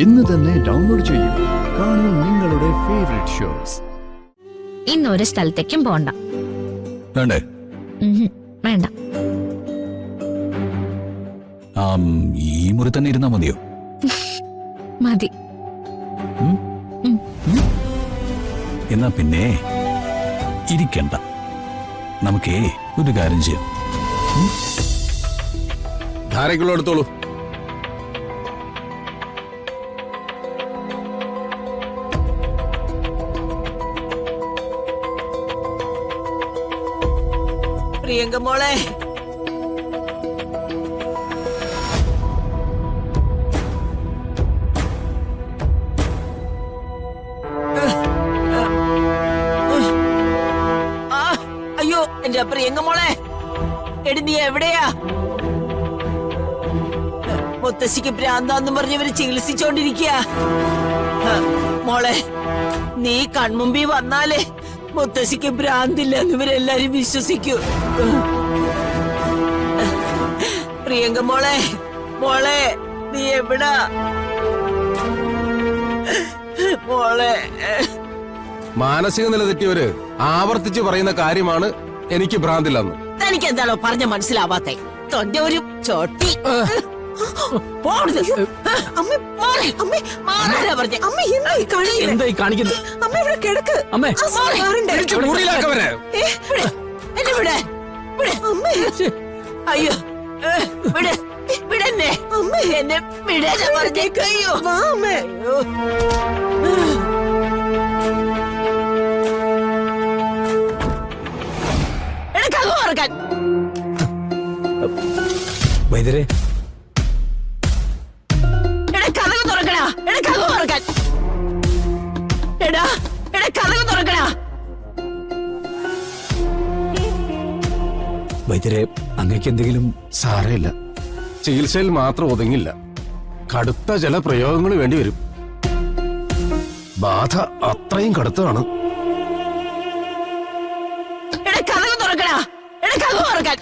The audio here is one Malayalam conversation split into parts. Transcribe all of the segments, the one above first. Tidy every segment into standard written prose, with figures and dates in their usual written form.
ഇന്ന് തന്നെ ഡൗൺലോഡ് ചെയ്യൂ. കാണൂ നിങ്ങളുടെ ഫേവറേറ്റ് ഷോസ്. ഇന്നൊരു സ്ഥലത്തേക്കും പോണ്ട. വേണ്ടേ? വേണ്ട. ഈ മുറി തന്നെ ഇരുന്നാ മതിയോ? മതി. എന്നാ പിന്നെ ഇരിക്കണ്ട, നമുക്കേ ഒരു കാര്യം ചെയ്യാം. ധാരക്കുള്ള എടുത്തോളൂ. പ്രിയങ്ക മോളെ, അയ്യോ എന്റെ പ്രിയങ്ക മോളെ, എടി നീ എവിടെയാ? മുത്തശ്ശിക്ക് ഭ്രാന്താന്ന് പറഞ്ഞവര് ചികിത്സിച്ചോണ്ടിരിക്കുക. മോളെ, നീ കൺമുമ്പിൽ വന്നാലേ മുത്തശ്ശിക്ക് ഭ്രാന്തില്ലെന്ന് ഇവരെല്ലാരും വിശ്വസിക്കൂ. പ്രിയങ്ക മോളെ, മോളെ നീ എവിടാ മോളെ? മാനസിക നില തെറ്റിയവര് ആവർത്തിച്ച് പറയുന്ന കാര്യമാണ് എനിക്ക് ഭ്രാന്തില്ലെന്ന്. തനിക്ക് എന്താണോ പറഞ്ഞ മനസ്സിലാവാത്തെ? തൊന്റെ ഒരു ചോട്ടി. എന്തായി കാണിക്കുന്നത്? അമ്മ ഇവിടെ കിടക്ക്. അമ്മേ, അയ്യോ വിടന്നെ, എന്നെ വിടാതെ പറഞ്ഞേക്കയ്യോ. വൈദ്യരെ, കഥകൾ തുറക്കണ, കഥകൾ തുറക്കാൻ. എടാ കഥകൾ തുറക്കണ. വൈദ്യരെ, അങ്ങക്ക് എന്തെങ്കിലും? സാരമില്ല, ചികിത്സയിൽ മാത്രം ഒതുങ്ങില്ല, കടുത്ത ചില പ്രയോഗങ്ങൾ വേണ്ടി വരും. ബാധ അത്രയും കടുത്തതാണ്. കഥകൾ തുറക്കണ, കഥകൾ തുറക്കാൻ.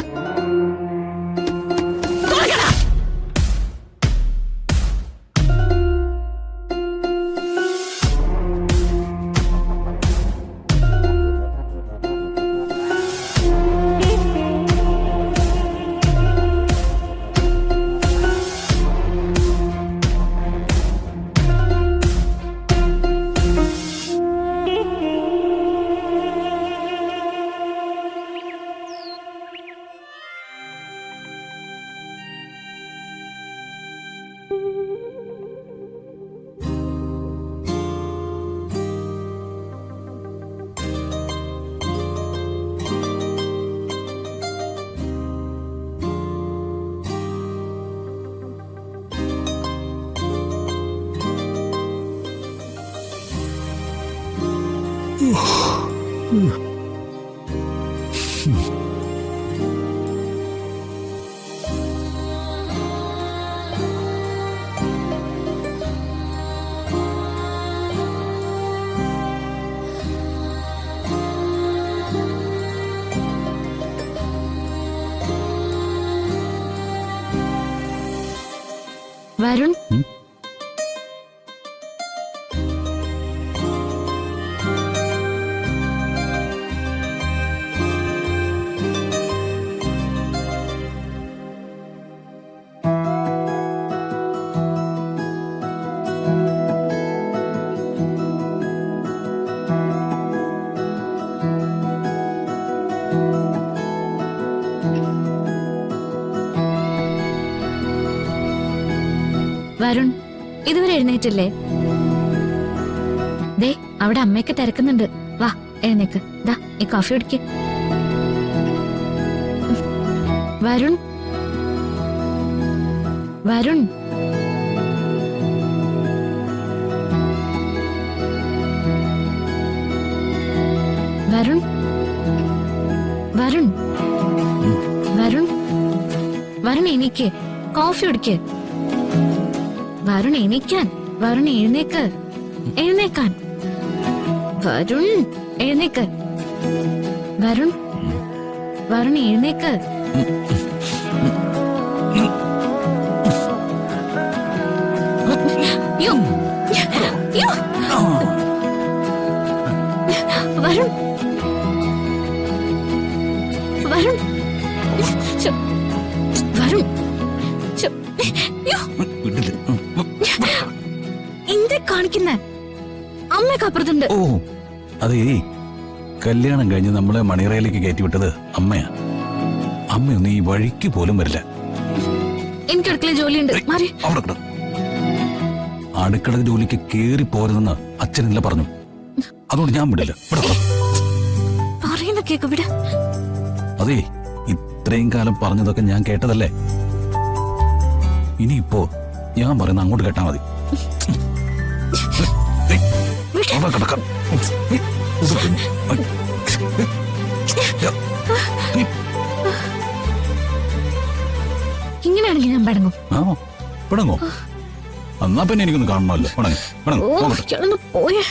വരുൺ, വരുൺ, ഇതുവരെ എഴുന്നേറ്റില്ലേ? ദേ, അവിടെ അമ്മയൊക്കെ തിരക്കുന്നുണ്ട്. വാ, എഴുന്നേക്ക്. ദാ, ഈ കോഫി കുടിക്ക്. വരുൺ, വരുൺ, വരുൺ, വരുൺ, വരുൺ, വരുൺ എണീക്ക്, കോഫി കുടിക്ക്. വരുൺ എണീക്കാൻ, വരുൺ എഴുന്നേക്ക്, എഴുന്നേക്കാൻ. വരുൺ എഴുന്നേക്ക്, വരുൺ, വരുൺ എഴുന്നേക്ക്. യ്യോ. യ്യോ. വരുൺ വരുൺ ശ്ശോ. വരുൺ ശ്ശോ. യ്യോ. എന്തേ കാണിക്കുന്നെ? അമ്മയൊക്കെ അപ്പുറത്തുണ്ട്. ഓ അതേ, കല്യാണം കഴിഞ്ഞ് നമ്മളെ മണിയറയിലേക്ക് കയറ്റിവിട്ടത് അമ്മയാ. അമ്മയൊന്നും ഈ വഴിക്ക് പോലും വരില്ല. എനിക്ക് അടുക്കള ജോലിയുണ്ട്. മാറി. അവിടെ കിട. അടുക്കള ജോലിക്ക് കേറി പോരുതെന്ന് അച്ഛനില്ല പറഞ്ഞു. അതുകൊണ്ട് ഞാൻ വിടില്ല. ഇവിടെ കിട. പറയുന്ന കേക്ക് വിട്. അതേ, ഇത്രയും കാലം പറഞ്ഞതൊക്കെ ഞാൻ കേട്ടതല്ലേ. ഇനിയിപ്പോ ഞാൻ പറയുന്ന അങ്ങോട്ട് കേട്ടാ മതി. അവിടെ കിടക്കാം. ഇങ്ങനെയാണെങ്കിൽ ഞാൻ പടങ്ങും. ആ പിടങ്ങോ? എന്നാ പിന്നെ എനിക്കൊന്ന് കാണണമല്ലോ. പിടങ്ങ് ഓ പോകട്ടെ. ഇയാളൊന്ന് പോയേ.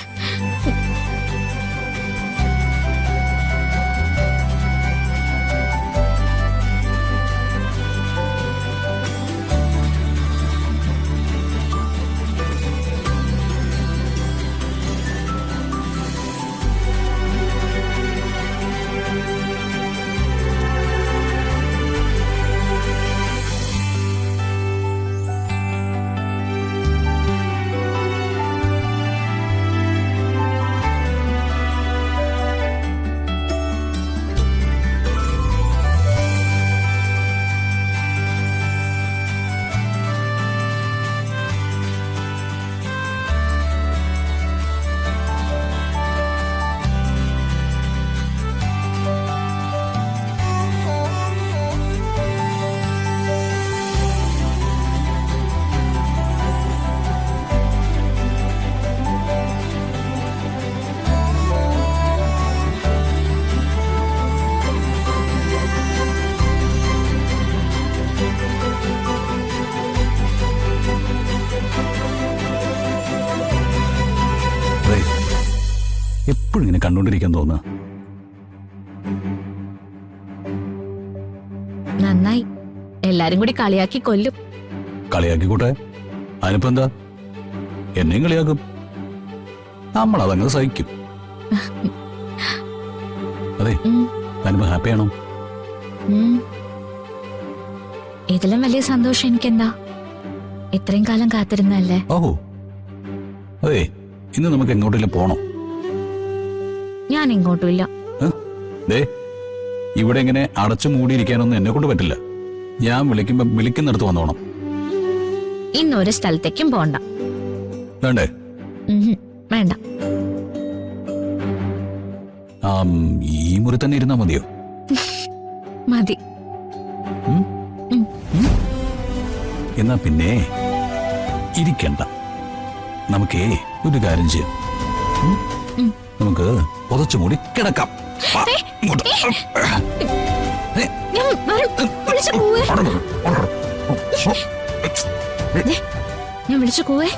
എപ്പോഴും ഇങ്ങനെ കണ്ടോണ്ടിരിക്കാൻ തോന്നുക. നന്നായി. എല്ലാരും കൂടി കളിയാക്കി കൊല്ലും. കളിയാക്കിക്കൂട്ടെ, അതിനിപ്പോ എന്താ? എന്നെയും കളിയാക്കും. നമ്മൾ അതങ്ങനെ സഹിക്കും. അതെ, ഉം, ഞാനിപ്പോ ഹാപ്പിയാണോ? ഉം. ഇതിലും വലിയ സന്തോഷം എനിക്കെന്താ? ഇത്രയും കാലം കാത്തിരുന്നല്ലേ. ഓഹോ, അതെ, ഇന്ന് നമുക്ക് എങ്ങോട്ടെങ്കിലും പോണോ? ഞാൻ ഇങ്ങോട്ടുമില്ല. ദേ, ഇവിടെ ഇങ്ങനെ അടച്ചു മൂടിയിരിക്കാനൊന്നും എന്നെ കൊണ്ട് പറ്റില്ല. ഞാൻ വിളിക്കുമ്പോ വിളിക്കുന്നിടത്ത് വന്നോണം. ഇന്നൊരു സ്ഥലത്തേക്കും പോണ്ട. വേണ്ടേ? വേണ്ട. ഈ മുറി തന്നെ ഇരുന്നാ മതിയോ? മതി. എന്നാ പിന്നെ ഇരിക്കണ്ട. നമുക്കേ ഒരു കാര്യം ചെയ്യാം. നമുക്ക് പുതച്ചു മൂടി കിടക്കാം. ഞാൻ വിളിച്ചു പോവേ.